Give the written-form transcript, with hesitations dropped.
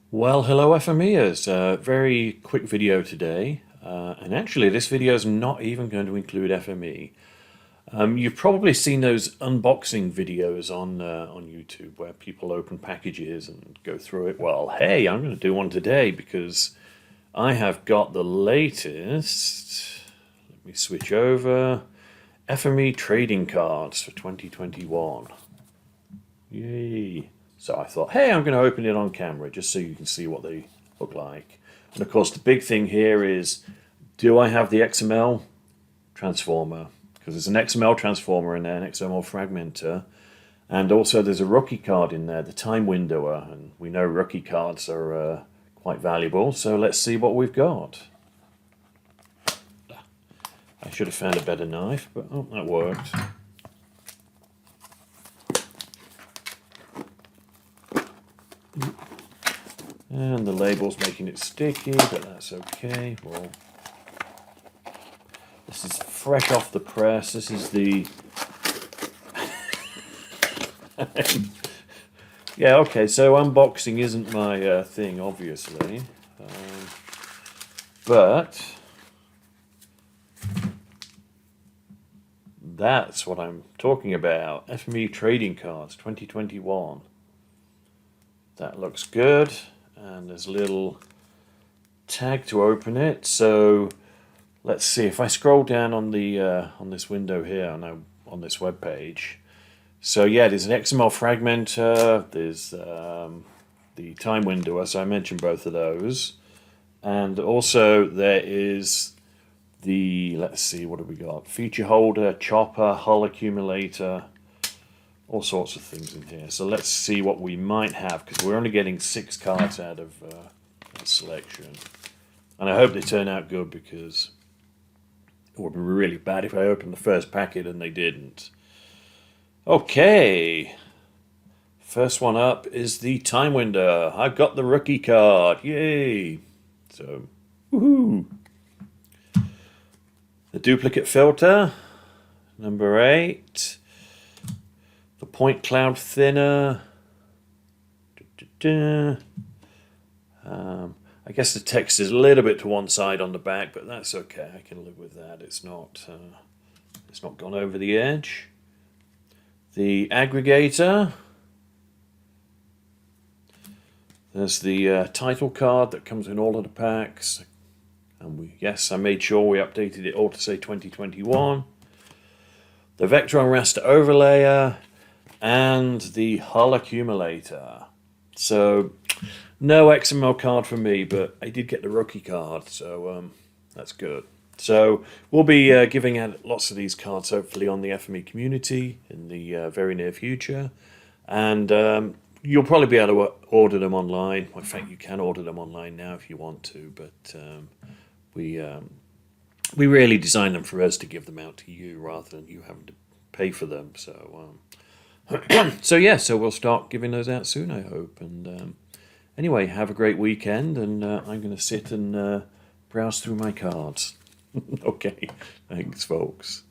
Well, hello FMEers. Very quick video today. And actually this video is not even going to include FME. You've probably seen those unboxing videos on YouTube where people open packages and go through it. Well, hey, I'm going to do one today because I have got the latest. Let me switch over. FME Trading Cards for 2021. Yay. So I thought, hey, I'm going to open it on camera just so you can see what they look like. And of course, the big thing here is, do I have the XML transformer? Because there's an XML transformer in there, an XMLFragmenter. And also there's a rookie card in there, the TimeWindower. And we know rookie cards are quite valuable. So let's see what we've got. I should have found a better knife, but oh, that worked. And the label's making it sticky, but that's okay. Well, this is fresh off the press. This is the... Yeah, okay, so unboxing isn't my thing, obviously. But that's what I'm talking about. FME Trading Cards 2021. That looks good. And there's a little tag to open it. So let's see if I scroll down on the on this window here on this web page. So yeah, there's an XMLFragmenter. There's the TimeWindower. So I mentioned both of those, and also there is the, let's see, what have we got? Feature holder, chopper, hull accumulator. All sorts of things in here. So let's see what we might have, because we're only getting 6 cards out of that selection. And I hope they turn out good, because it would be really bad if I opened the first packet and they didn't. Okay. First one up is the TimeWindower. I've got the rookie card. Yay. So, woohoo. The duplicate filter, number 8. The point cloud thinner. I guess the text is a little bit to one side on the back, but that's okay. I can live with that. It's not gone over the edge. The aggregator. There's the title card that comes in all of the packs. And yes, I made sure we updated it all to say 2021. The vector and raster overlayer. And the hull accumulator. So no XML card for me, but I did get the rookie card, so that's good. So we'll be giving out lots of these cards hopefully on the FME community in the very near future, and you'll probably be able to order them online. In fact, you can order them online now if you want to, but we really designed them for us to give them out to you rather than you having to pay for them. So so yeah, so we'll start giving those out soon, I hope. And anyway, have a great weekend, and I'm going to sit and browse through my cards. Okay, thanks folks.